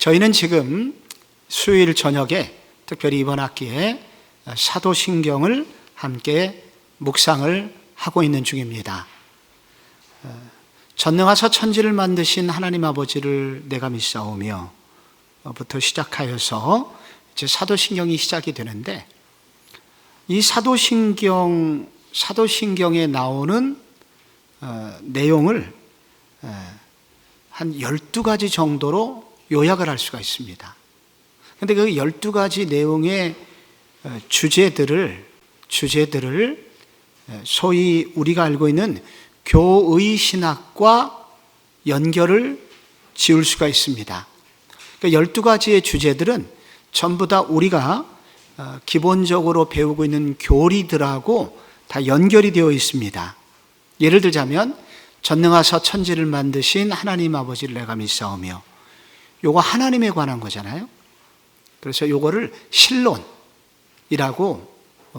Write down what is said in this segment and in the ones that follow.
저희는 지금 수요일 저녁에 특별히 이번 학기에 사도신경을 함께 묵상을 하고 있는 중입니다. 전능하사 천지를 만드신 하나님 아버지를 내가 믿사오며 부터 시작하여서 이제 사도신경이 시작이 되는데, 이 사도신경에 나오는 내용을 한 12가지 정도로 요약을 할 수가 있습니다. 그런데 그 12가지 내용의 주제들을 소위 우리가 알고 있는 교의 신학과 연결을 지을 수가 있습니다. 그러니까 12가지의 주제들은 전부 다 우리가 기본적으로 배우고 있는 교리들하고 다 연결이 되어 있습니다. 예를 들자면 전능하사 천지를 만드신 하나님 아버지를 내가 믿사오며, 요거 하나님에 관한 거잖아요. 그래서 요거를 신론이라고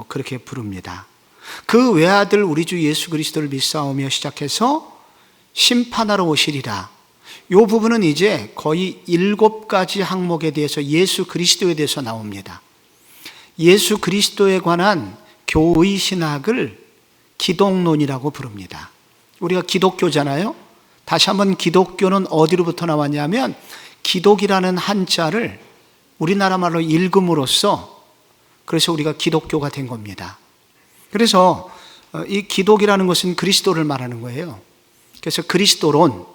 그렇게 부릅니다. 그 외아들 우리 주 예수 그리스도를 믿사오며 시작해서 심판하러 오시리라, 요 부분은 이제 거의 7가지 항목에 대해서 예수 그리스도에 대해서 나옵니다. 예수 그리스도에 관한 교의 신학을 기독론이라고 부릅니다. 우리가 기독교잖아요. 다시 한번 기독교는 어디로부터 나왔냐면, 기독이라는 한자를 우리나라 말로 읽음으로써 그래서 우리가 기독교가 된 겁니다. 그래서 이 기독이라는 것은 그리스도를 말하는 거예요. 그래서 그리스도론,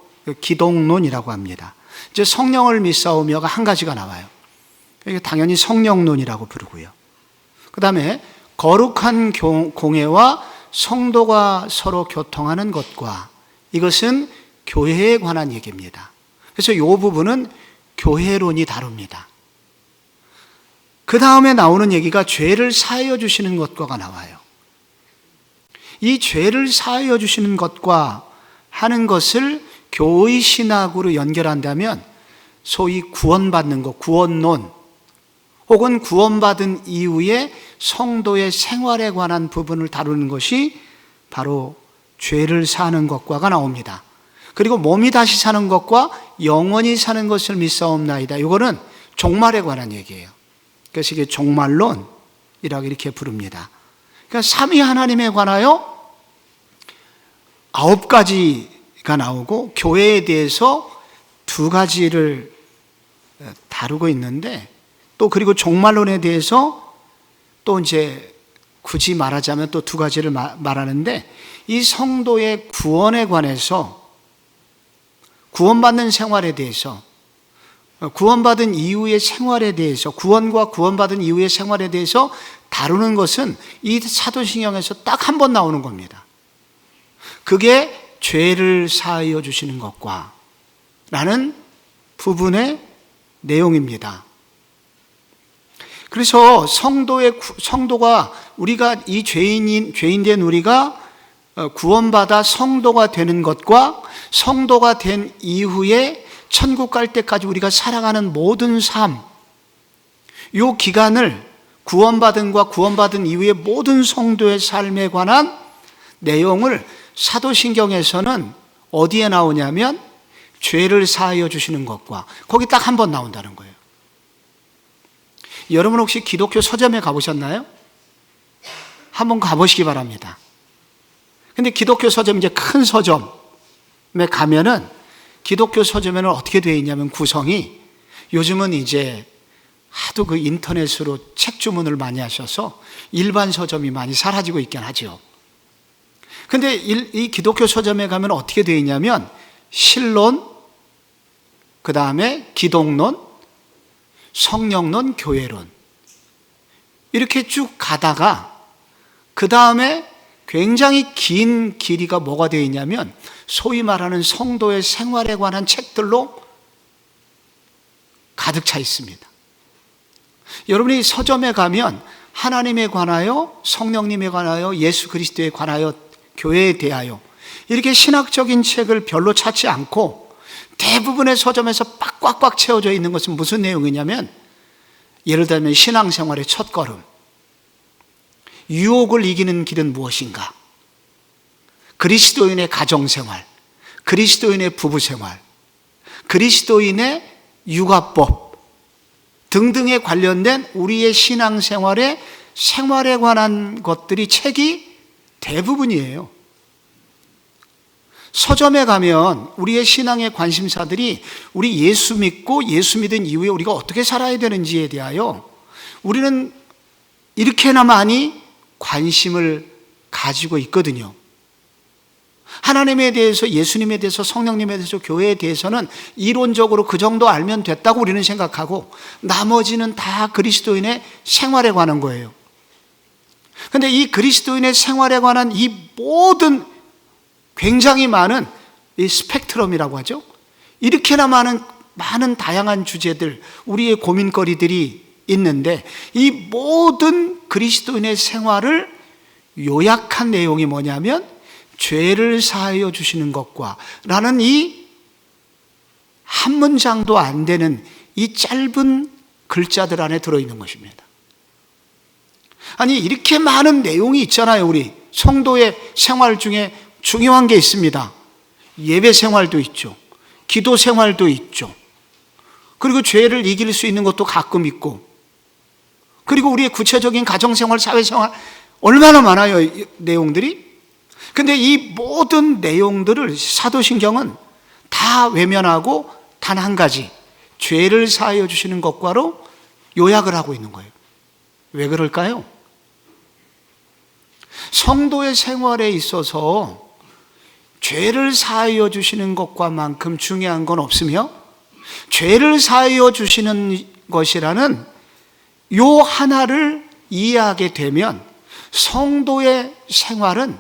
기독론이라고 합니다. 이제 성령을 믿사오며가 한 가지가 나와요. 당연히 성령론이라고 부르고요. 그 다음에 거룩한 공예와 성도가 서로 교통하는 것과, 이것은 교회에 관한 얘기입니다. 그래서 이 부분은 교회론이 다룹니다. 그 다음에 나오는 얘기가 죄를 사하여 주시는 것과가 나와요. 이 죄를 사하여 주시는 것과 하는 것을 교의 신학으로 연결한다면 소위 구원받는 것, 구원론, 혹은 구원받은 이후에 성도의 생활에 관한 부분을 다루는 것이 바로 죄를 사는 것과가 나옵니다. 그리고 몸이 다시 사는 것과 영원히 사는 것을 믿사옵나이다, 이거는 종말에 관한 얘기예요. 그래서 이게 종말론이라고 이렇게 부릅니다. 그러니까 삼위 하나님에 관하여 9가지가 나오고, 교회에 대해서 2가지를 다루고 있는데, 또 그리고 종말론에 대해서 또 이제 굳이 말하자면 또 2가지를 말하는데, 이 성도의 구원에 관해서, 구원받는 생활에 대해서, 구원받은 이후의 생활에 대해서, 구원과 구원받은 이후의 생활에 대해서 다루는 것은 이 사도신경에서 딱 한 번 나오는 겁니다. 그게 죄를 사하여 주시는 것과 라는 부분의 내용입니다. 그래서 성도가, 우리가 이 죄인된 우리가 구원받아 성도가 되는 것과, 성도가 된 이후에 천국 갈 때까지 우리가 살아가는 모든 삶, 이 기간을 구원받은과 구원받은 이후의 모든 성도의 삶에 관한 내용을 사도신경에서는 어디에 나오냐면 죄를 사하여 주시는 것과, 거기 딱 한 번 나온다는 거예요. 여러분 혹시 기독교 서점에 가보셨나요? 한번 가보시기 바랍니다. 근데 기독교 서점, 이제 큰 서점에 가면은, 기독교 서점에는 어떻게 되어 있냐면 구성이, 요즘은 이제 하도 그 인터넷으로 책 주문을 많이 하셔서 일반 서점이 많이 사라지고 있긴 하죠. 근데 이 기독교 서점에 가면 어떻게 되어 있냐면 신론, 그 다음에 기독론, 성령론, 교회론, 이렇게 쭉 가다가 그 다음에 굉장히 긴 길이가 뭐가 되어 있냐면 소위 말하는 성도의 생활에 관한 책들로 가득 차 있습니다. 여러분이 서점에 가면 하나님에 관하여, 성령님에 관하여, 예수 그리스도에 관하여, 교회에 대하여 이렇게 신학적인 책을 별로 찾지 않고 대부분의 서점에서 꽉꽉 채워져 있는 것은 무슨 내용이냐면, 예를 들면 신앙생활의 첫걸음, 유혹을 이기는 길은 무엇인가, 그리스도인의 가정생활, 그리스도인의 부부생활, 그리스도인의 육아법 등등에 관련된 우리의 신앙생활에 생활에 관한 것들이 책이 대부분이에요. 서점에 가면 우리의 신앙의 관심사들이 우리 예수 믿고 예수 믿은 이후에 우리가 어떻게 살아야 되는지에 대하여 우리는 이렇게나 많이 관심을 가지고 있거든요. 하나님에 대해서, 예수님에 대해서, 성령님에 대해서, 교회에 대해서는 이론적으로 그 정도 알면 됐다고 우리는 생각하고 나머지는 다 그리스도인의 생활에 관한 거예요. 그런데 이 그리스도인의 생활에 관한 이 모든 굉장히 많은 이 스펙트럼이라고 하죠. 이렇게나 많은 다양한 주제들, 우리의 고민거리들이 있는데 이 모든 그리스도인의 생활을 요약한 내용이 뭐냐면 죄를 사하여 주시는 것과 라는 이 한 문장도 안 되는 이 짧은 글자들 안에 들어있는 것입니다. 아니, 이렇게 많은 내용이 있잖아요. 우리 성도의 생활 중에 중요한 게 있습니다. 예배 생활도 있죠. 기도 생활도 있죠. 그리고 죄를 이길 수 있는 것도 가끔 있고, 그리고 우리의 구체적인 가정생활, 사회생활 얼마나 많아요, 이 내용들이. 근데 이 모든 내용들을 사도신경은 다 외면하고 단 한 가지, 죄를 사하여 주시는 것과로 요약을 하고 있는 거예요. 왜 그럴까요? 성도의 생활에 있어서 죄를 사하여 주시는 것과만큼 중요한 건 없으며, 죄를 사하여 주시는 것이라는 요 하나를 이해하게 되면 성도의 생활은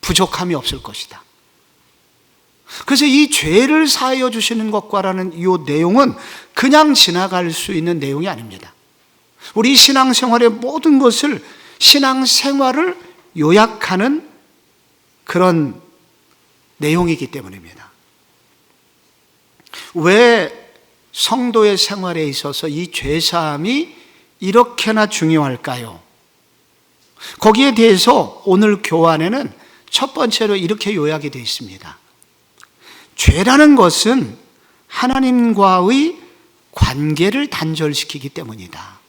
부족함이 없을 것이다. 그래서 이 죄를 사하여 주시는 것과라는 이 내용은 그냥 지나갈 수 있는 내용이 아닙니다. 우리 신앙생활의 모든 것을, 신앙생활을 요약하는 그런 내용이기 때문입니다. 왜 성도의 생활에 있어서 이 죄사함이 이렇게나 중요할까요? 거기에 대해서 오늘 교환에는 첫 번째로 이렇게 요약이 되어 있습니다. 죄라는 것은 하나님과의 관계를 단절시키기 때문이다.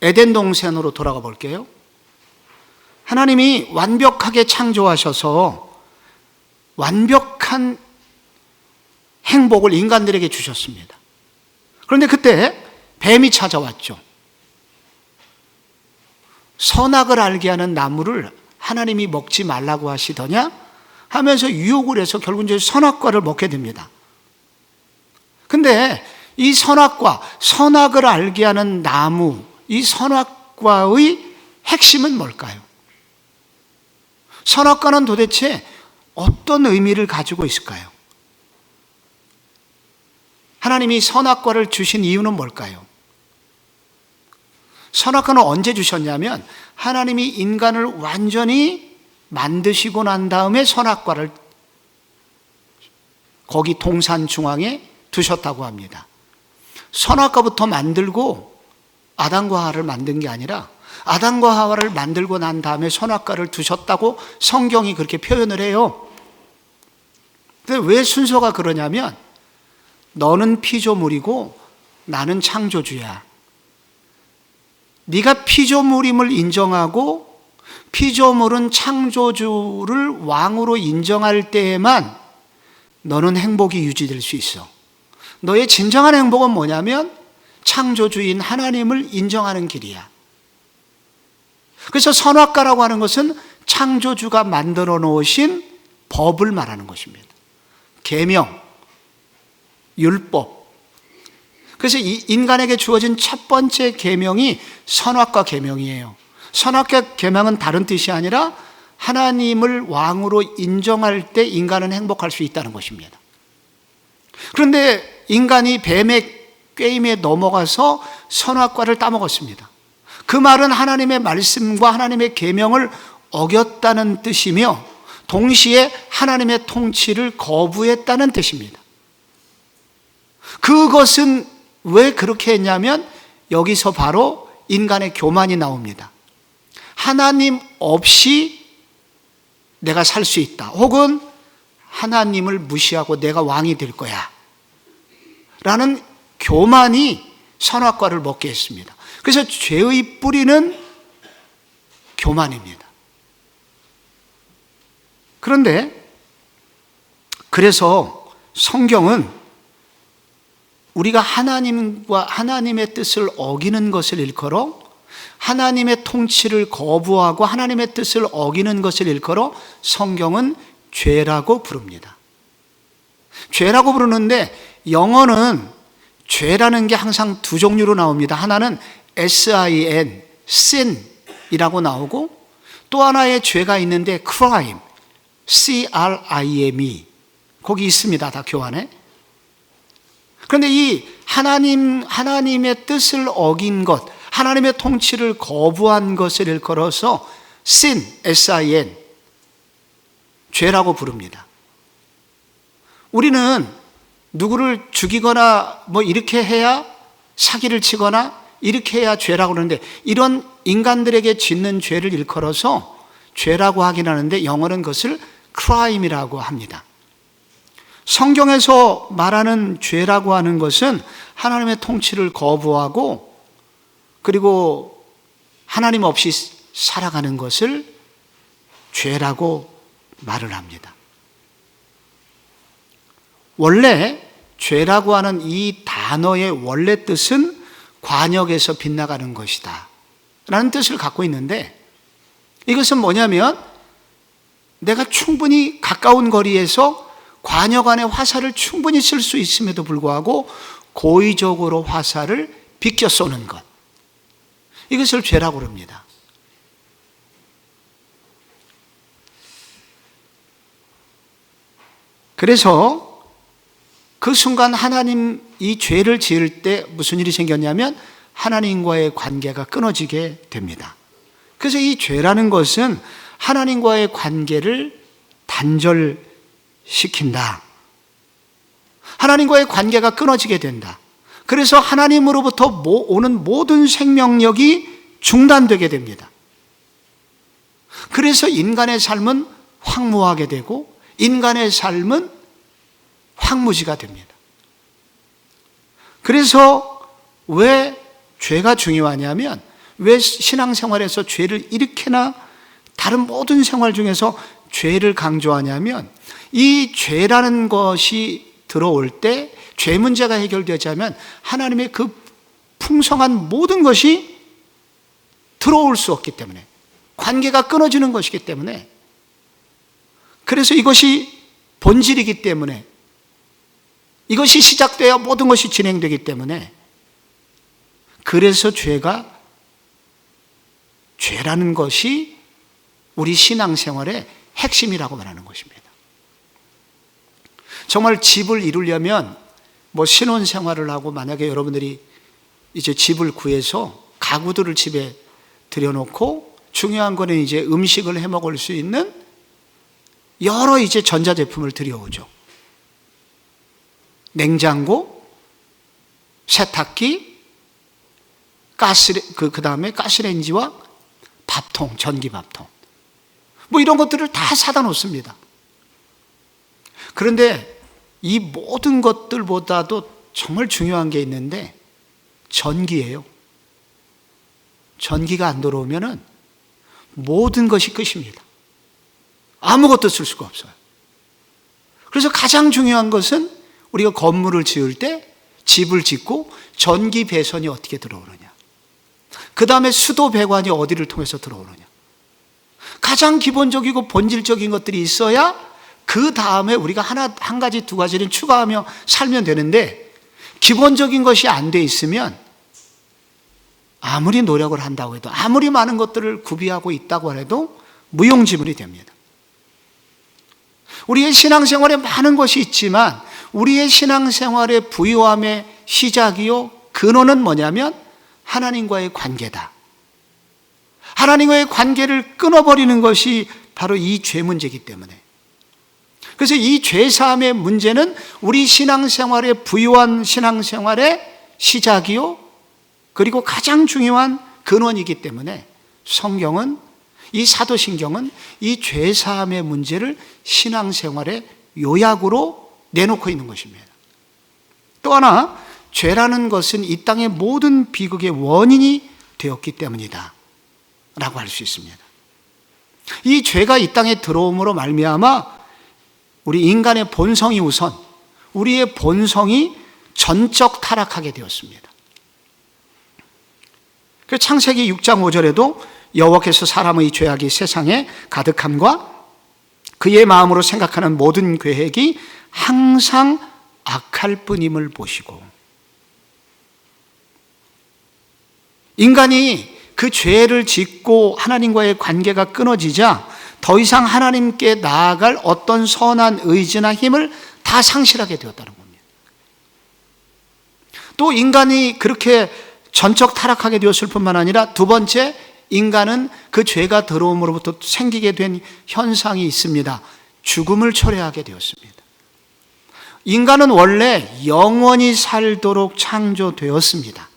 에덴 동산으로 돌아가 볼게요. 하나님이 완벽하게 창조하셔서 완벽한 행복을 인간들에게 주셨습니다. 그런데 그때 뱀이 찾아왔죠. 선악을 알게 하는 나무를 하나님이 먹지 말라고 하시더냐 하면서 유혹을 해서 결국 이제 선악과를 먹게 됩니다. 근데 이 선악과, 선악을 알게 하는 나무, 이 선악과의 핵심은 뭘까요? 선악과는 도대체 어떤 의미를 가지고 있을까요? 하나님이 선악과를 주신 이유는 뭘까요? 선악과는 언제 주셨냐면 하나님이 인간을 완전히 만드시고 난 다음에 선악과를 거기 동산 중앙에 두셨다고 합니다. 선악과부터 만들고 아담과 하와를 만든 게 아니라 아담과 하와를 만들고 난 다음에 선악과를 두셨다고 성경이 그렇게 표현을 해요. 근데 왜 순서가 그러냐면 너는 피조물이고 나는 창조주야. 네가 피조물임을 인정하고 피조물은 창조주를 왕으로 인정할 때에만 너는 행복이 유지될 수 있어. 너의 진정한 행복은 뭐냐면 창조주인 하나님을 인정하는 길이야. 그래서 선악과라고 하는 것은 창조주가 만들어 놓으신 법을 말하는 것입니다. 계명, 율법. 그래서 이 인간에게 주어진 첫 번째 계명이 선악과 계명이에요. 선악과 계명은 다른 뜻이 아니라 하나님을 왕으로 인정할 때 인간은 행복할 수 있다는 것입니다. 그런데 인간이 뱀의 꾀임에 넘어가서 선악과를 따먹었습니다. 그 말은 하나님의 말씀과 하나님의 계명을 어겼다는 뜻이며 동시에 하나님의 통치를 거부했다는 뜻입니다. 그것은 왜 그렇게 했냐면 여기서 바로 인간의 교만이 나옵니다. 하나님 없이 내가 살 수 있다. 혹은 하나님을 무시하고 내가 왕이 될 거야. 라는 교만이 선악과를 먹게 했습니다. 그래서 죄의 뿌리는 교만입니다. 그런데 그래서 성경은 우리가 하나님과 하나님의 뜻을 어기는 것을 일컬어 하나님의 통치를 거부하고 하나님의 뜻을 어기는 것을 일컬어 성경은 죄라고 부릅니다. 죄라고 부르는데 영어는 죄라는 게 항상 두 종류로 나옵니다. 하나는 sin, sin이라고 나오고 또 하나의 죄가 있는데 crime, crime, 거기 있습니다. 다 교환에. 그런데 이 하나님의 뜻을 어긴 것, 하나님의 통치를 거부한 것을 일컬어서 sin, sin, 죄라고 부릅니다. 우리는 누구를 죽이거나 뭐 이렇게 해야 사기를 치거나 이렇게 해야 죄라고 그러는데 이런 인간들에게 짓는 죄를 일컬어서 죄라고 하긴 하는데 영어는 그것을 crime이라고 합니다. 성경에서 말하는 죄라고 하는 것은 하나님의 통치를 거부하고 그리고 하나님 없이 살아가는 것을 죄라고 말을 합니다. 원래 죄라고 하는 이 단어의 원래 뜻은 관역에서 빗나가는 것이다 라는 뜻을 갖고 있는데 이것은 뭐냐면 내가 충분히 가까운 거리에서 관역 안에 화살을 충분히 쓸 수 있음에도 불구하고 고의적으로 화살을 비껴 쏘는 것, 이것을 죄라고 합니다. 그래서 그 순간 하나님 이 죄를 지을 때 무슨 일이 생겼냐면 하나님과의 관계가 끊어지게 됩니다. 그래서 이 죄라는 것은 하나님과의 관계를 단절시킨다. 하나님과의 관계가 끊어지게 된다. 그래서 하나님으로부터 오는 모든 생명력이 중단되게 됩니다. 그래서 인간의 삶은 황무하게 되고 인간의 삶은 황무지가 됩니다. 그래서 왜 죄가 중요하냐면 왜 신앙생활에서 죄를 이렇게나 다른 모든 생활 중에서 죄를 강조하냐면 이 죄라는 것이 들어올 때 죄 문제가 해결되자면 하나님의 그 풍성한 모든 것이 들어올 수 없기 때문에 관계가 끊어지는 것이기 때문에 그래서 이것이 본질이기 때문에 이것이 시작되어 모든 것이 진행되기 때문에 그래서 죄라는 것이 우리 신앙생활의 핵심이라고 말하는 것입니다. 정말 집을 이루려면 뭐 신혼생활을 하고 만약에 여러분들이 이제 집을 구해서 가구들을 집에 들여놓고 중요한 거는 이제 음식을 해 먹을 수 있는 여러 이제 전자제품을 들여오죠. 냉장고, 세탁기, 그 다음에 가스레인지와 밥통, 전기밥통. 뭐 이런 것들을 다 사다 놓습니다. 그런데 이 모든 것들보다도 정말 중요한 게 있는데 전기예요. 전기가 안 들어오면은 모든 것이 끝입니다. 아무것도 쓸 수가 없어요. 그래서 가장 중요한 것은 우리가 건물을 지을 때 집을 짓고 전기 배선이 어떻게 들어오느냐. 그 다음에 수도 배관이 어디를 통해서 들어오느냐. 가장 기본적이고 본질적인 것들이 있어야 그 다음에 우리가 한 가지 두 가지를 추가하며 살면 되는데 기본적인 것이 안 돼 있으면 아무리 노력을 한다고 해도 아무리 많은 것들을 구비하고 있다고 해도 무용지물이 됩니다. 우리의 신앙생활에 많은 것이 있지만 우리의 신앙생활의 부유함의 시작이요 근원은 뭐냐면 하나님과의 관계다. 하나님과의 관계를 끊어버리는 것이 바로 이 죄 문제이기 때문에 그래서 이 죄사함의 문제는 우리 신앙생활의 부유한 신앙생활의 시작이요 그리고 가장 중요한 근원이기 때문에 성경은 이 사도신경은 이 죄사함의 문제를 신앙생활의 요약으로 내놓고 있는 것입니다. 또 하나, 죄라는 것은 이 땅의 모든 비극의 원인이 되었기 때문이다 라고 할 수 있습니다. 이 죄가 이 땅에 들어옴으로 말미암아 우리 인간의 본성이 우선, 우리의 본성이 전적 타락하게 되었습니다. 그래서 창세기 6장 5절에도 여호와께서 사람의 죄악이 세상에 가득함과 그의 마음으로 생각하는 모든 계획이 항상 악할 뿐임을 보시고, 인간이 그 죄를 짓고 하나님과의 관계가 끊어지자 더 이상 하나님께 나아갈 어떤 선한 의지나 힘을 다 상실하게 되었다는 겁니다. 또 인간이 그렇게 전적 타락하게 되었을 뿐만 아니라 두 번째, 인간은 그 죄가 들어옴으로부터 생기게 된 현상이 있습니다. 죽음을 초래하게 되었습니다. 인간은 원래 영원히 살도록 창조되었습니다.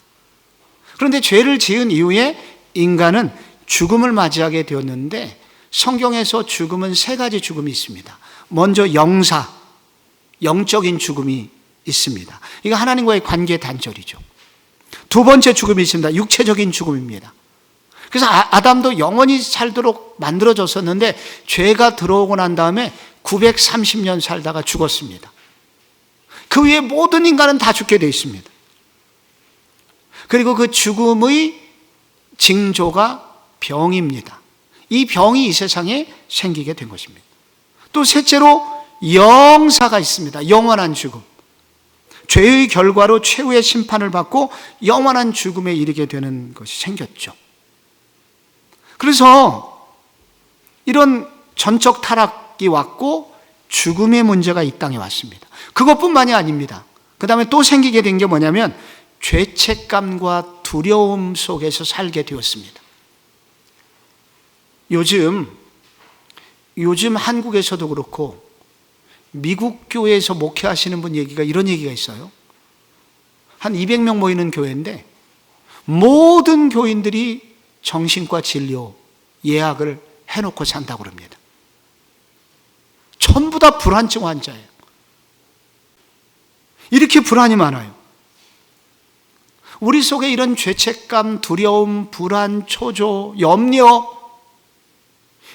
그런데 죄를 지은 이후에 인간은 죽음을 맞이하게 되었는데, 성경에서 죽음은 세 가지 죽음이 있습니다. 먼저 영적인 죽음이 있습니다. 이거 하나님과의 관계 단절이죠. 두 번째 죽음이 있습니다. 육체적인 죽음입니다. 그래서 아담도 영원히 살도록 만들어졌었는데 죄가 들어오고 난 다음에 930년 살다가 죽었습니다. 그 위에 모든 인간은 다 죽게 되어 있습니다. 그리고 그 죽음의 징조가 병입니다. 이 병이 이 세상에 생기게 된 것입니다. 또 셋째로 영사가 있습니다. 영원한 죽음. 죄의 결과로 최후의 심판을 받고 영원한 죽음에 이르게 되는 것이 생겼죠. 그래서 이런 전적 타락이 왔고 죽음의 문제가 이 땅에 왔습니다. 그것뿐만이 아닙니다. 그 다음에 또 생기게 된 게 뭐냐면 죄책감과 두려움 속에서 살게 되었습니다. 요즘 한국에서도 그렇고 미국 교회에서 목회하시는 분 이런 얘기가 있어요. 한 200명 모이는 교회인데 모든 교인들이 정신과 진료 예약을 해놓고 산다고 합니다. 전부 다 불안증 환자예요. 이렇게 불안이 많아요. 우리 속에 이런 죄책감, 두려움, 불안, 초조, 염려,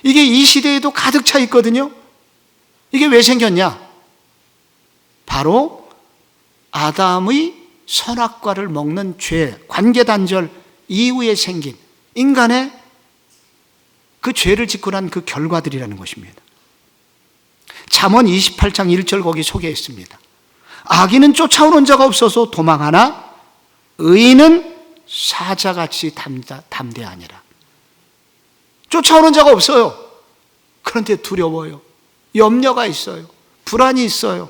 이게 이 시대에도 가득 차 있거든요. 이게 왜 생겼냐? 바로 아담의 선악과를 먹는 죄, 관계단절 이후에 생긴 인간의 그 죄를 짓고 난 그 결과들이라는 것입니다. 잠언 28장 1절 거기 소개했습니다. 악인은 쫓아오는 자가 없어서 도망하나 의인은 사자같이 담대하니라. 쫓아오는 자가 없어요. 그런데 두려워요. 염려가 있어요. 불안이 있어요.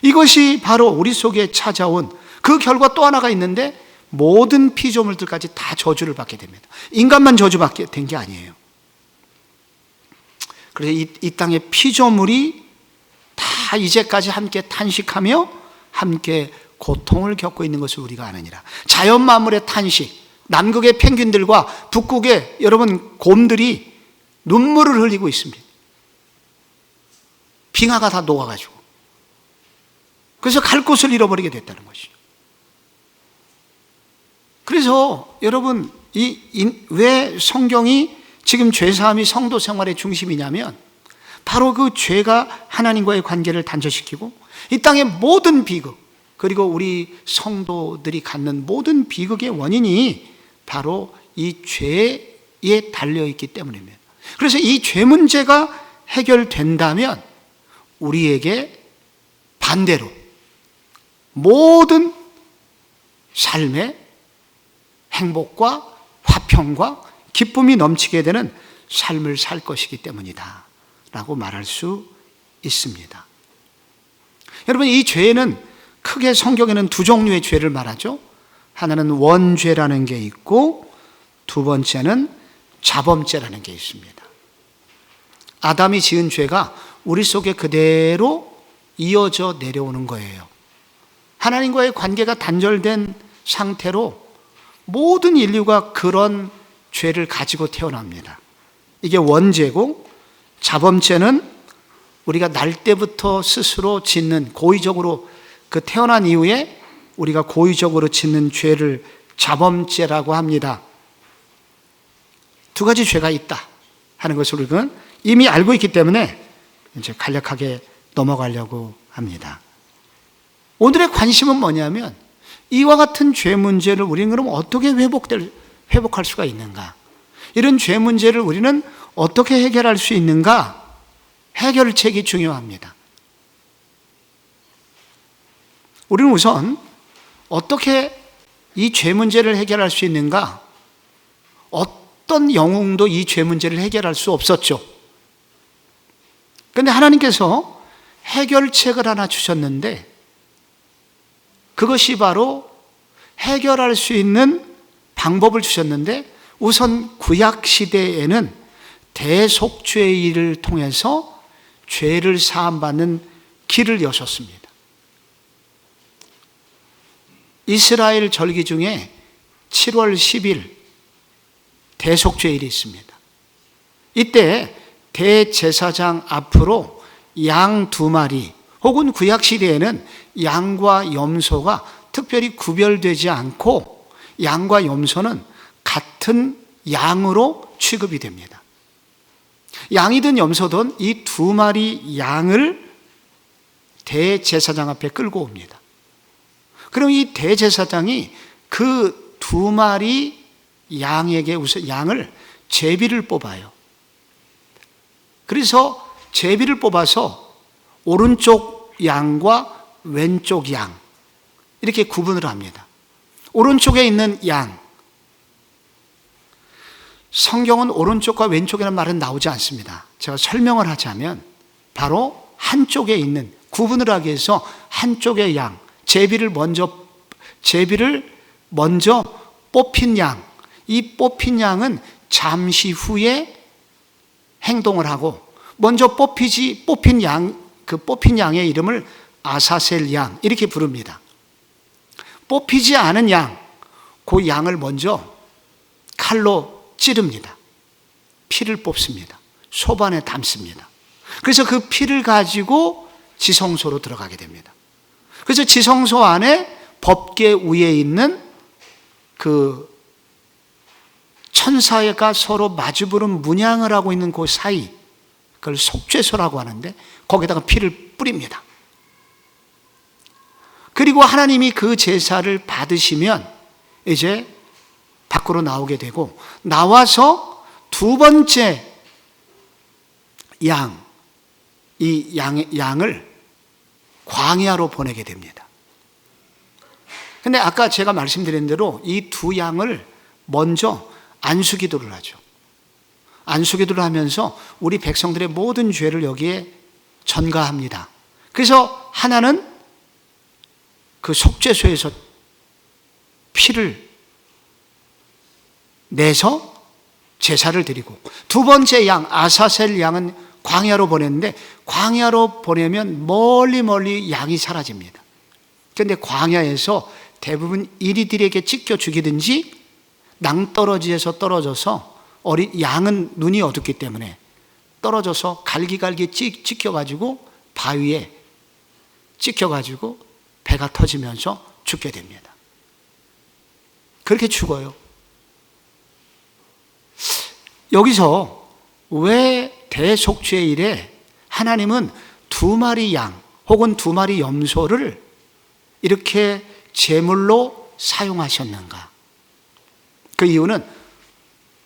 이것이 바로 우리 속에 찾아온 그 결과 또 하나가 있는데, 모든 피조물들까지 다 저주를 받게 됩니다. 인간만 저주받게 된 게 아니에요. 그래서 이 땅의 피조물이 다 이제까지 함께 탄식하며 함께 고통을 겪고 있는 것을 우리가 아느니라. 자연 만물의 탄식, 남극의 펭귄들과 북극의 여러분 곰들이 눈물을 흘리고 있습니다. 빙하가 다 녹아가지고. 그래서 갈 곳을 잃어버리게 됐다는 것이죠. 그래서 여러분, 왜 성경이 지금 죄사함이 성도 생활의 중심이냐면, 바로 그 죄가 하나님과의 관계를 단절시키고 이 땅의 모든 비극, 그리고 우리 성도들이 갖는 모든 비극의 원인이 바로 이 죄에 달려있기 때문입니다. 그래서 이 죄 문제가 해결된다면 우리에게 반대로 모든 삶의 행복과 화평과 기쁨이 넘치게 되는 삶을 살 것이기 때문이다 라고 말할 수 있습니다. 여러분, 이 죄는 크게 성경에는 두 종류의 죄를 말하죠. 하나는 원죄라는 게 있고 두 번째는 자범죄라는 게 있습니다. 아담이 지은 죄가 우리 속에 그대로 이어져 내려오는 거예요. 하나님과의 관계가 단절된 상태로 모든 인류가 그런 죄를 가지고 태어납니다. 이게 원죄고, 자범죄는 우리가 날 때부터 스스로 짓는, 고의적으로 그 태어난 이후에 우리가 고의적으로 짓는 죄를 자범죄라고 합니다. 두 가지 죄가 있다 하는 것을 우리는 이미 알고 있기 때문에 이제 간략하게 넘어가려고 합니다. 오늘의 관심은 뭐냐면, 이와 같은 죄 문제를 우리는 그럼 어떻게 회복할 수가 있는가? 이런 죄 문제를 우리는 어떻게 해결할 수 있는가? 해결책이 중요합니다. 우리는 우선 어떻게 이 죄 문제를 해결할 수 있는가? 어떤 영웅도 이 죄 문제를 해결할 수 없었죠. 그런데 하나님께서 해결책을 하나 주셨는데, 그것이 바로 해결할 수 있는 방법을 주셨는데, 우선 구약 시대에는 대속죄의를 통해서 죄를 사함받는 길을 여셨습니다. 이스라엘 절기 중에 7월 10일 대속죄일이 있습니다. 이때 대제사장 앞으로 양 2마리, 혹은 구약시대에는 양과 염소가 특별히 구별되지 않고 양과 염소는 같은 양으로 취급이 됩니다. 양이든 염소든 이 2마리 양을 대제사장 앞에 끌고 옵니다. 그럼 이 대제사장이 그 2마리 양에게 우선 양을 제비를 뽑아요. 그래서 제비를 뽑아서 오른쪽 양과 왼쪽 양 이렇게 구분을 합니다. 오른쪽에 있는 양, 성경은 오른쪽과 왼쪽이라는 말은 나오지 않습니다. 제가 설명을 하자면 바로 한쪽에 있는, 구분을 하기 위해서 한쪽의 양, 제비를 먼저 뽑힌 양, 이 뽑힌 양은 잠시 후에 행동을 하고, 먼저 뽑힌 양의 이름을 아사셀 양 이렇게 부릅니다. 뽑히지 않은 양, 그 양을 먼저 칼로 찌릅니다. 피를 뽑습니다. 소반에 담습니다. 그래서 그 피를 가지고 지성소로 들어가게 됩니다. 그래서 지성소 안에 법궤 위에 있는 그 천사가 서로 마주보는 문양을 하고 있는 그 사이, 그걸 속죄소라고 하는데 거기다가 피를 뿌립니다. 그리고 하나님이 그 제사를 받으시면 이제 밖으로 나오게 되고, 나와서 두 번째 양을 광야로 보내게 됩니다. 근데 아까 제가 말씀드린 대로 이 두 양을 먼저 안수기도를 하죠. 안수기도를 하면서 우리 백성들의 모든 죄를 여기에 전가합니다. 그래서 하나는 그 속죄소에서 피를 내서 제사를 드리고, 두 번째 양 아사셀 양은 광야로 보냈는데, 광야로 보내면 멀리 양이 사라집니다. 그런데 광야에서 대부분 이리들에게 찢겨 죽이든지 낭떠러지에서 떨어져서, 양은 눈이 어둡기 때문에 떨어져서 갈기갈기 찍혀가지고 바위에 찍혀가지고 배가 터지면서 죽게 됩니다. 그렇게 죽어요. 여기서 왜 대속죄일에 하나님은 2마리 양 혹은 2마리 염소를 이렇게 제물로 사용하셨는가? 그 이유는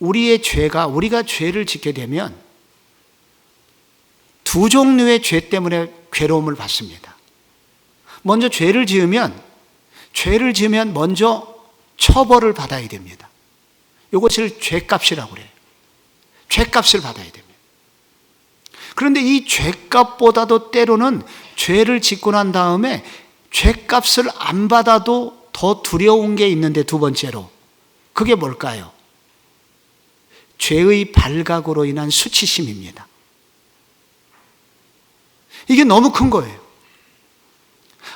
우리가 죄를 짓게 되면 두 종류의 죄 때문에 괴로움을 받습니다. 먼저 죄를 지으면 먼저 처벌을 받아야 됩니다. 이것을 죄값이라고 그래요. 죄값을 받아야 됩니다. 그런데 이 죄값보다도 때로는 죄를 짓고 난 다음에 죄값을 안 받아도 더 두려운 게 있는데, 두 번째로 그게 뭘까요? 죄의 발각으로 인한 수치심입니다. 이게 너무 큰 거예요.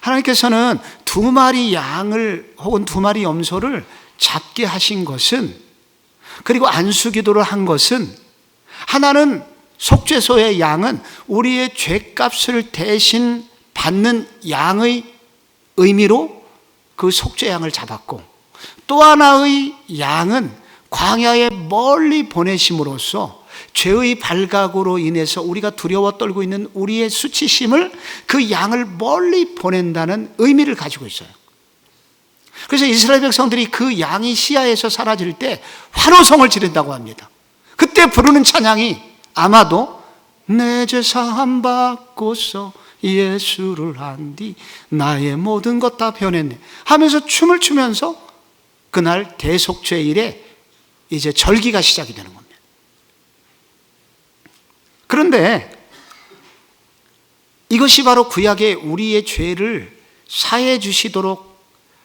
하나님께서는 2마리 양을 혹은 2마리 염소를 잡게 하신 것은, 그리고 안수기도를 한 것은 하나는 속죄소의 양은 우리의 죄값을 대신 받는 양의 의미로 그 속죄양을 잡았고, 또 하나의 양은 광야에 멀리 보내심으로써 죄의 발각으로 인해서 우리가 두려워 떨고 있는 우리의 수치심을, 그 양을 멀리 보낸다는 의미를 가지고 있어요. 그래서 이스라엘 백성들이 그 양이 시야에서 사라질 때 환호성을 지른다고 합니다. 그때 부르는 찬양이 아마도 내 죄 사함 받고서 예수를 한뒤 나의 모든 것 다 변했네 하면서 춤을 추면서 그날 대속죄일에 이제 절기가 시작이 되는 겁니다. 그런데 이것이 바로 구약의 우리의 죄를 사해 주시도록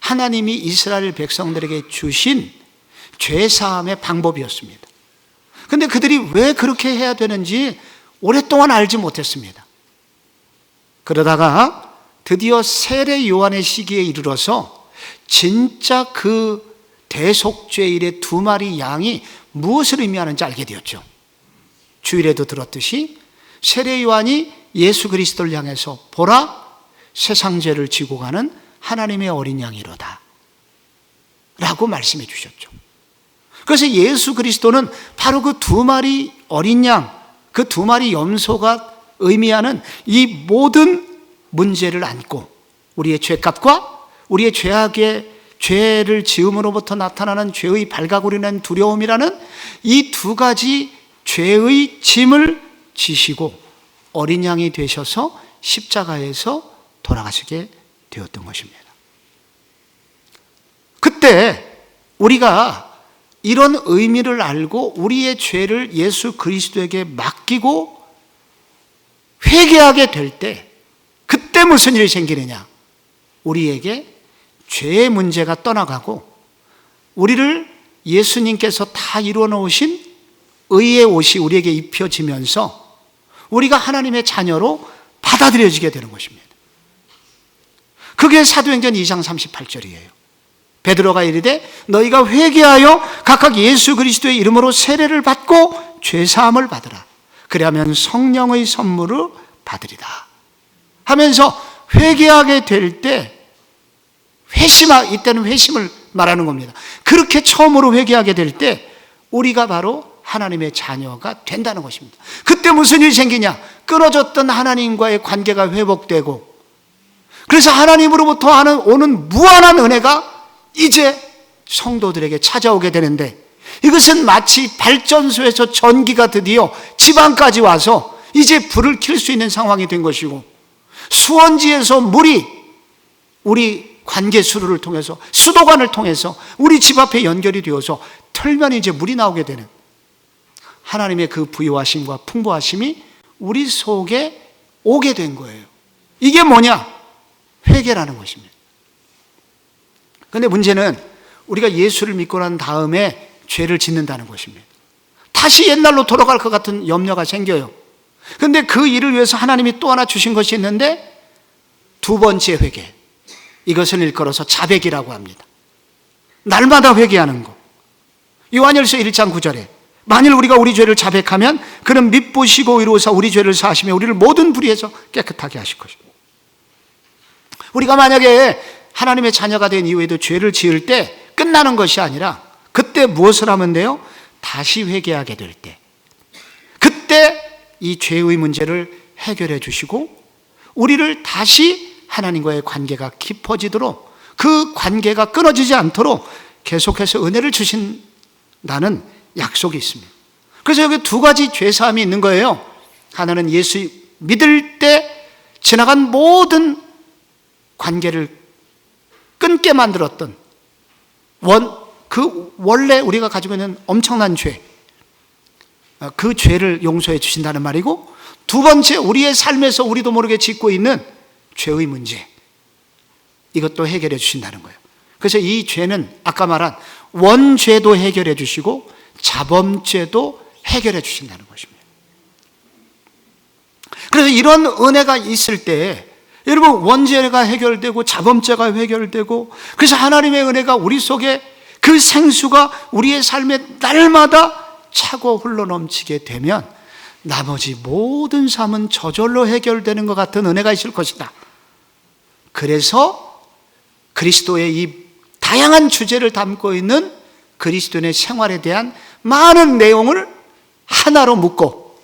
하나님이 이스라엘 백성들에게 주신 죄사함의 방법이었습니다. 그런데 그들이 왜 그렇게 해야 되는지 오랫동안 알지 못했습니다. 그러다가 드디어 세례 요한의 시기에 이르러서 진짜 그 대속죄일의 2마리 양이 무엇을 의미하는지 알게 되었죠. 주일에도 들었듯이 세례 요한이 예수 그리스도를 향해서 보라, 세상 죄를 지고 가는 하나님의 어린 양이로다 라고 말씀해 주셨죠. 그래서 예수 그리스도는 바로 그 2마리 어린 양, 그 2마리 염소가 의미하는 이 모든 문제를 안고 우리의 죄값과 우리의 죄를 지음으로부터 나타나는 죄의 발각으로 인한 두려움이라는 이 2가지 죄의 짐을 지시고 어린 양이 되셔서 십자가에서 돌아가시게 되었던 것입니다. 그때 우리가 이런 의미를 알고 우리의 죄를 예수 그리스도에게 맡기고 회개하게 될 때, 그때 무슨 일이 생기느냐? 우리에게 죄의 문제가 떠나가고 우리를 예수님께서 다 이루어 놓으신 의의 옷이 우리에게 입혀지면서 우리가 하나님의 자녀로 받아들여지게 되는 것입니다. 그게 사도행전 2장 38절이에요. 베드로가 이르되 너희가 회개하여 각각 예수 그리스도의 이름으로 세례를 받고 죄사함을 받으라. 그리하면 성령의 선물을 받으리라 하면서 회개하게 될 때 이때는 회심을 말하는 겁니다. 그렇게 처음으로 회개하게 될 때 우리가 바로 하나님의 자녀가 된다는 것입니다. 그때 무슨 일이 생기냐? 끊어졌던 하나님과의 관계가 회복되고, 그래서 하나님으로부터 오는 무한한 은혜가 이제 성도들에게 찾아오게 되는데, 이것은 마치 발전소에서 전기가 드디어 지방까지 와서 이제 불을 켤 수 있는 상황이 된 것이고, 수원지에서 물이 우리 관계수로를 통해서, 수도관을 통해서 우리 집 앞에 연결이 되어서 털면 이제 물이 나오게 되는 하나님의 그 부유하심과 풍부하심이 우리 속에 오게 된 거예요. 이게 뭐냐? 회개라는 것입니다. 그런데 문제는 우리가 예수를 믿고 난 다음에 죄를 짓는다는 것입니다. 다시 옛날로 돌아갈 것 같은 염려가 생겨요. 그런데 그 일을 위해서 하나님이 또 하나 주신 것이 있는데, 2번째 회개, 이것을 일컬어서 자백이라고 합니다. 날마다 회개하는 것. 요한일서 1장 9절에 만일 우리가 우리 죄를 자백하면 그는 밉보시고 의로우사 우리 죄를 사하시며 우리를 모든 불의에서 깨끗하게 하실 것입니다. 우리가 만약에 하나님의 자녀가 된 이후에도 죄를 지을 때 끝나는 것이 아니라, 그때 무엇을 하면 돼요? 다시 회개하게 될 때, 그때 이 죄의 문제를 해결해 주시고 우리를 다시 하나님과의 관계가 깊어지도록, 그 관계가 끊어지지 않도록 계속해서 은혜를 주신다는 약속이 있습니다. 그래서 여기 2가지 죄사함이 있는 거예요. 하나는 예수 믿을 때 지나간 모든 관계를 끊게 만들었던 원래 우리가 가지고 있는 엄청난 죄, 그 죄를 용서해 주신다는 말이고, 2번째 우리의 삶에서 우리도 모르게 짓고 있는 죄의 문제, 이것도 해결해 주신다는 거예요. 그래서 이 죄는 아까 말한 원죄도 해결해 주시고 자범죄도 해결해 주신다는 것입니다. 그래서 이런 은혜가 있을 때 여러분, 원죄가 해결되고 자범죄가 해결되고, 그래서 하나님의 은혜가 우리 속에 그 생수가 우리의 삶에 날마다 차고 흘러넘치게 되면 나머지 모든 삶은 저절로 해결되는 것 같은 은혜가 있을 것이다. 그래서 그리스도의 이 다양한 주제를 담고 있는 그리스도인의 생활에 대한 많은 내용을 하나로 묶고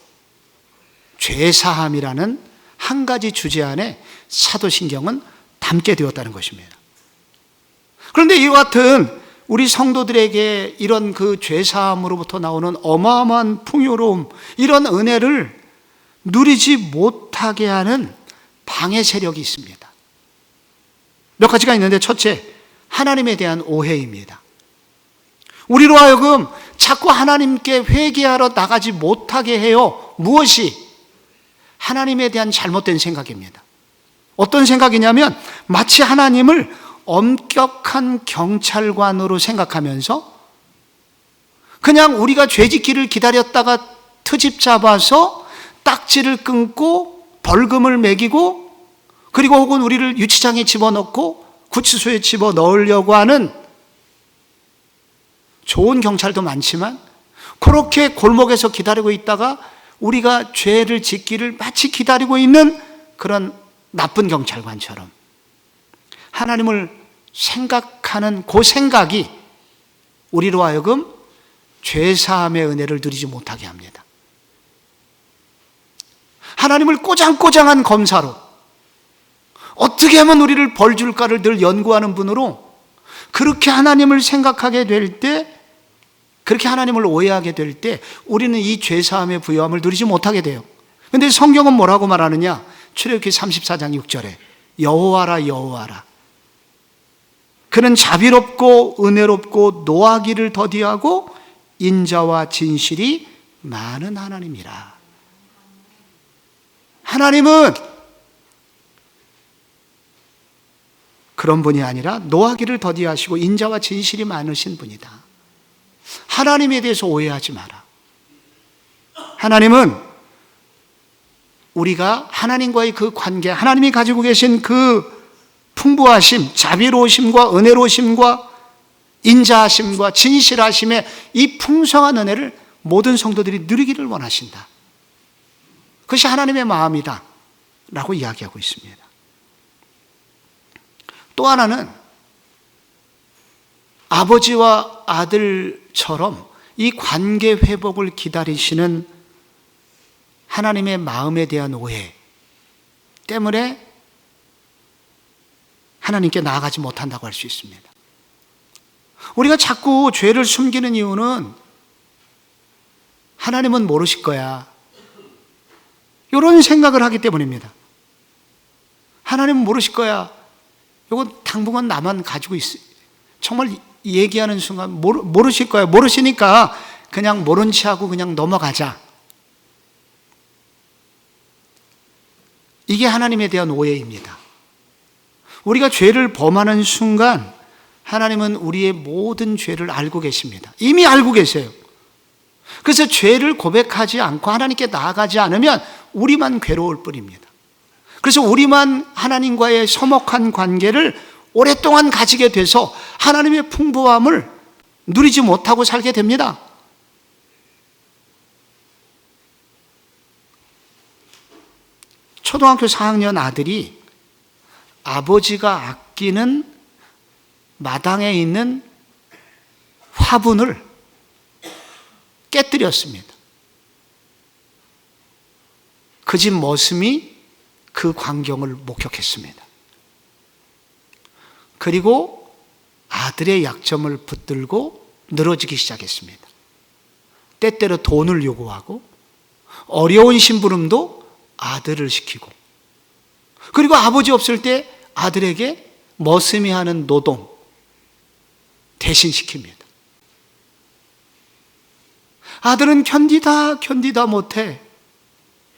죄사함이라는 한 가지 주제 안에 사도신경은 담게 되었다는 것입니다. 그런데 이와 같은 우리 성도들에게 이런 그 죄사함으로부터 나오는 어마어마한 풍요로움, 이런 은혜를 누리지 못하게 하는 방해 세력이 있습니다. 몇 가지가 있는데, 첫째, 하나님에 대한 오해입니다. 우리로 하여금 자꾸 하나님께 회개하러 나가지 못하게 해요. 무엇이? 하나님에 대한 잘못된 생각입니다. 어떤 생각이냐면 마치 하나님을 엄격한 경찰관으로 생각하면서 그냥 우리가 죄짓기를 기다렸다가 트집 잡아서 딱지를 끊고 벌금을 매기고, 그리고 혹은 우리를 유치장에 집어넣고 구치소에 집어넣으려고 하는, 좋은 경찰도 많지만 그렇게 골목에서 기다리고 있다가 우리가 죄를 짓기를 마치 기다리고 있는 그런 나쁜 경찰관처럼 하나님을 생각하는 그 생각이 우리로 하여금 죄사함의 은혜를 누리지 못하게 합니다. 하나님을 꼬장꼬장한 검사로, 어떻게 하면 우리를 벌 줄까를 늘 연구하는 분으로, 그렇게 하나님을 생각하게 될 때, 그렇게 하나님을 오해하게 될 때 우리는 이 죄사함의 부요함을 누리지 못하게 돼요. 그런데 성경은 뭐라고 말하느냐? 출애굽기 34장 6절에 여호와라 여호와라, 그는 자비롭고 은혜롭고 노하기를 더디하고 인자와 진실이 많은 하나님이라. 하나님은 그런 분이 아니라 노하기를 더디하시고 인자와 진실이 많으신 분이다. 하나님에 대해서 오해하지 마라. 하나님은 우리가 하나님과의 그 관계, 하나님이 가지고 계신 그 풍부하심, 자비로우심과 은혜로우심과 인자하심과 진실하심의 이 풍성한 은혜를 모든 성도들이 누리기를 원하신다. 그것이 하나님의 마음이다 라고 이야기하고 있습니다. 또 하나는 아버지와 아들처럼 이 관계 회복을 기다리시는 하나님의 마음에 대한 오해 때문에 하나님께 나아가지 못한다고 할 수 있습니다. 우리가 자꾸 죄를 숨기는 이유는 하나님은 모르실 거야, 이런 생각을 하기 때문입니다. 하나님은 모르실 거야, 이건 당분간 나만 가지고 있어. 정말 얘기하는 순간 모르실 거야. 모르시니까 그냥 모른 체하고 그냥 넘어가자. 이게 하나님에 대한 오해입니다. 우리가 죄를 범하는 순간 하나님은 우리의 모든 죄를 알고 계십니다. 이미 알고 계세요. 그래서 죄를 고백하지 않고 하나님께 나아가지 않으면 우리만 괴로울 뿐입니다. 그래서 우리만 하나님과의 서먹한 관계를 오랫동안 가지게 돼서 하나님의 풍부함을 누리지 못하고 살게 됩니다. 초등학교 4학년 아들이 아버지가 아끼는 마당에 있는 화분을 깨뜨렸습니다. 그 집 머슴이 그 광경을 목격했습니다. 그리고 아들의 약점을 붙들고 늘어지기 시작했습니다. 때때로 돈을 요구하고 어려운 심부름도 아들을 시키고, 그리고 아버지 없을 때 아들에게 머슴이 하는 노동 대신 시킵니다. 아들은 견디다 못해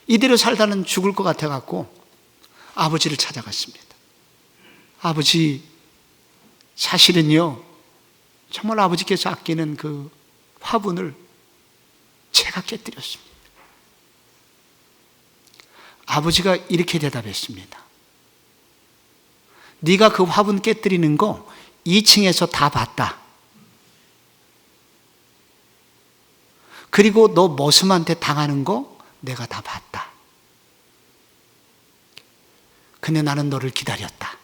이대로 살다는 죽을 것 같아갖고 아버지를 찾아갔습니다. 아버지, 사실은요, 정말 아버지께서 아끼는 그 화분을 제가 깨뜨렸습니다. 아버지가 이렇게 대답했습니다. 네가 그 화분 깨뜨리는 거 2층에서 다 봤다. 그리고 너 머슴한테 당하는 거 내가 다 봤다. 근데 나는 너를 기다렸다.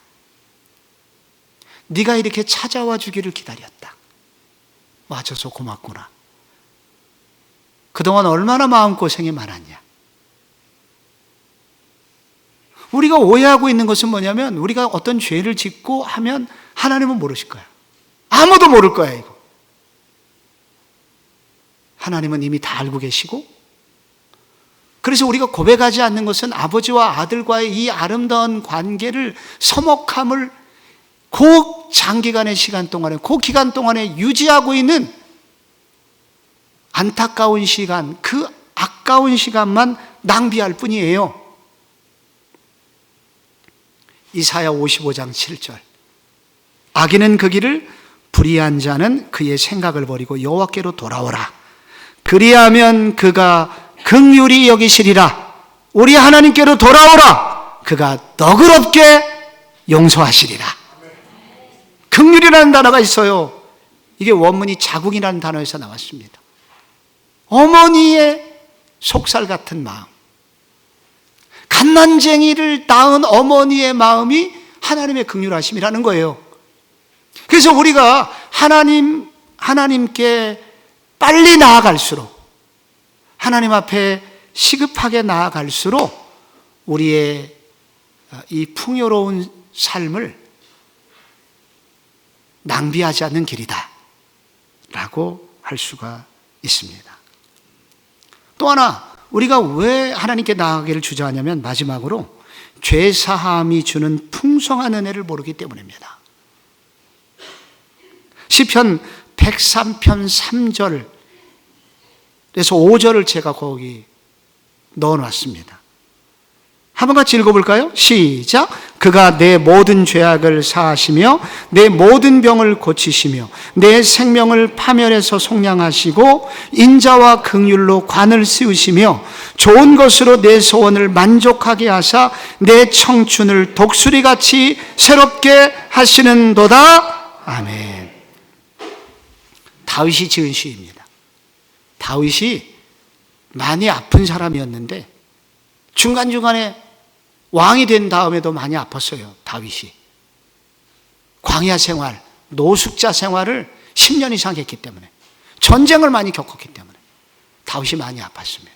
네가 이렇게 찾아와 주기를 기다렸다. 와줘서 고맙구나. 그동안 얼마나 마음고생이 많았냐. 우리가 오해하고 있는 것은 뭐냐면 우리가 어떤 죄를 짓고 하면 하나님은 모르실 거야. 아무도 모를 거야 이거. 하나님은 이미 다 알고 계시고, 그래서 우리가 고백하지 않는 것은 아버지와 아들과의 이 아름다운 관계를, 서먹함을 그 장기간의 시간 동안에, 그 기간 동안에 유지하고 있는 안타까운 시간, 그 아까운 시간만 낭비할 뿐이에요. 이사야 55장 7절. 악인은 그 길을, 불의한 자는 그의 생각을 버리고 여호와께로 돌아오라. 그리하면 그가 긍휼히 여기시리라. 우리 하나님께로 돌아오라. 그가 너그럽게 용서하시리라. 긍휼이라는 단어가 있어요. 이게 원문이 자궁이라는 단어에서 나왔습니다. 어머니의 속살 같은 마음, 갓난쟁이를 낳은 어머니의 마음이 하나님의 긍휼하심이라는 거예요. 그래서 우리가 하나님께 빨리 나아갈수록, 하나님 앞에 시급하게 나아갈수록 우리의 이 풍요로운 삶을 낭비하지 않는 길이다 라고 할 수가 있습니다. 또 하나, 우리가 왜 하나님께 나아가기를 주저하냐면 마지막으로 죄사함이 주는 풍성한 은혜를 모르기 때문입니다. 시편 103편 3절에서 5절을 제가 거기 넣어놨습니다. 한번 같이 읽어볼까요? 시작. 그가 내 모든 죄악을 사하시며 내 모든 병을 고치시며 내 생명을 파멸해서 속량하시고 인자와 긍휼로 관을 씌우시며 좋은 것으로 내 소원을 만족하게 하사 내 청춘을 독수리같이 새롭게 하시는도다. 아멘. 다윗이 지은 시입니다. 다윗이 많이 아픈 사람이었는데 중간중간에 왕이 된 다음에도 많이 아팠어요. 다윗이 광야 생활, 노숙자 생활을 10년 이상 했기 때문에, 전쟁을 많이 겪었기 때문에 다윗이 많이 아팠습니다.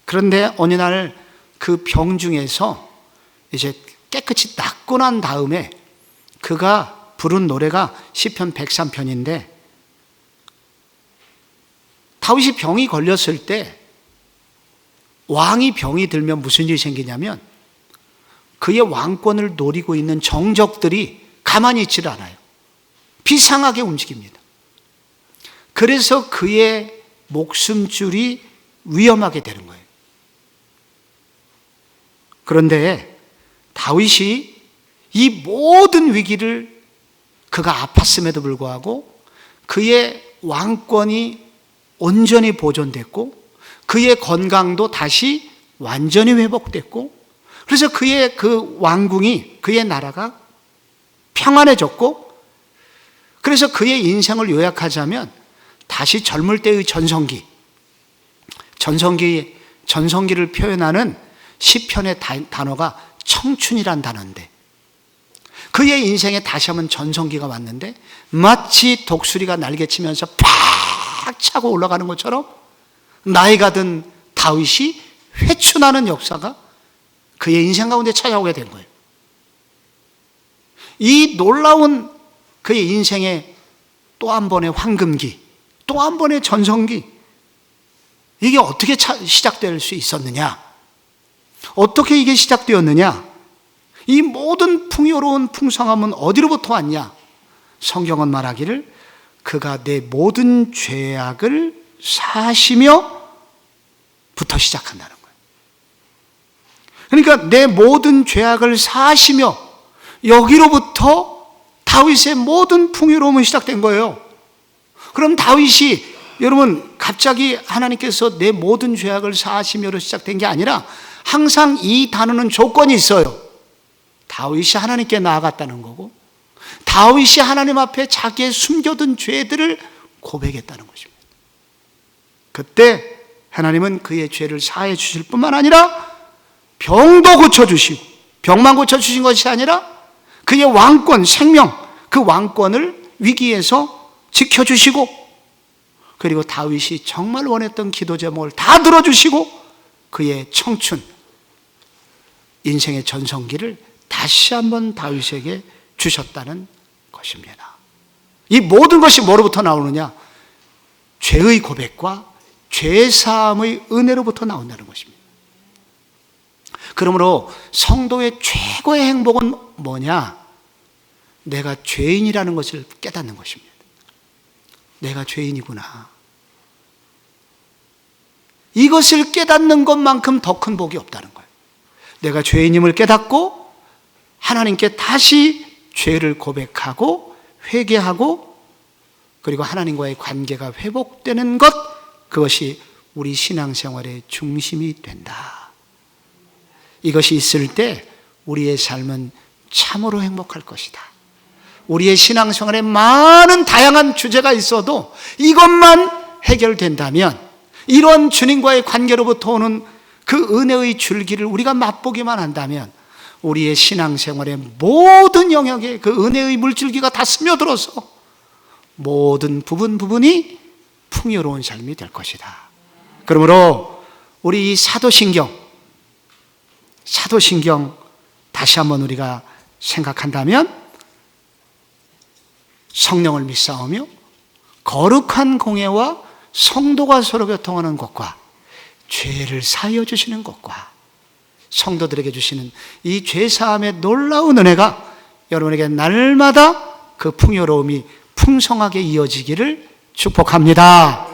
그런데 어느 날 그 병 중에서 이제 깨끗이 낫고 난 다음에 그가 부른 노래가 시편 103편인데, 다윗이 병이 걸렸을 때, 왕이 병이 들면 무슨 일이 생기냐면 그의 왕권을 노리고 있는 정적들이 가만히 있질 않아요. 비상하게 움직입니다. 그래서 그의 목숨줄이 위험하게 되는 거예요. 그런데 다윗이 이 모든 위기를, 그가 아팠음에도 불구하고 그의 왕권이 온전히 보존됐고 그의 건강도 다시 완전히 회복됐고, 그래서 그의 그 왕궁이, 그의 나라가 평안해졌고, 그래서 그의 인생을 요약하자면 다시 젊을 때의 전성기를 표현하는 시편의 단어가 청춘이란 단어인데, 그의 인생에 다시 한번 전성기가 왔는데 마치 독수리가 날개치면서 팍 차고 올라가는 것처럼 나이가 든 다윗이 회춘하는 역사가 그의 인생 가운데 찾아오게 된 거예요. 이 놀라운 그의 인생의 또 한 번의 황금기, 또 한 번의 전성기, 이게 어떻게 시작될 수 있었느냐? 어떻게 이게 시작되었느냐? 이 모든 풍요로운 풍성함은 어디로부터 왔냐? 성경은 말하기를 그가 내 모든 죄악을 사하시며 부터 시작한다는 거예요. 그러니까 내 모든 죄악을 사하시며, 여기로부터 다윗의 모든 풍요로움은 시작된 거예요. 그럼 다윗이, 여러분, 갑자기 하나님께서 내 모든 죄악을 사하시며로 시작된 게 아니라 항상 이 단어는 조건이 있어요. 다윗이 하나님께 나아갔다는 거고, 다윗이 하나님 앞에 자기의 숨겨둔 죄들을 고백했다는 것입니다. 그때 하나님은 그의 죄를 사해 주실 뿐만 아니라 병도 고쳐주시고, 병만 고쳐주신 것이 아니라 그의 왕권, 생명, 그 왕권을 위기에서 지켜주시고, 그리고 다윗이 정말 원했던 기도 제목을 다 들어주시고 그의 청춘, 인생의 전성기를 다시 한번 다윗에게 주셨다는 것입니다. 이 모든 것이 뭐로부터 나오느냐? 죄의 고백과 죄사함의 은혜로부터 나온다는 것입니다. 그러므로 성도의 최고의 행복은 뭐냐? 내가 죄인이라는 것을 깨닫는 것입니다. 내가 죄인이구나. 이것을 깨닫는 것만큼 더 큰 복이 없다는 거예요. 내가 죄인임을 깨닫고 하나님께 다시 죄를 고백하고 회개하고 그리고 하나님과의 관계가 회복되는 것, 그것이 우리 신앙생활의 중심이 된다. 이것이 있을 때 우리의 삶은 참으로 행복할 것이다. 우리의 신앙생활에 많은 다양한 주제가 있어도 이것만 해결된다면, 이런 주님과의 관계로부터 오는 그 은혜의 줄기를 우리가 맛보기만 한다면 우리의 신앙생활의 모든 영역에 그 은혜의 물줄기가 다 스며들어서 모든 부분이 풍요로운 삶이 될 것이다. 그러므로 우리 이 사도신경 다시 한번 우리가 생각한다면, 성령을 믿사오며 거룩한 공예와 성도가 서로 교통하는 것과 죄를 사하여 주시는 것과 성도들에게 주시는 이 죄사함의 놀라운 은혜가 여러분에게 날마다 그 풍요로움이 풍성하게 이어지기를 축복합니다.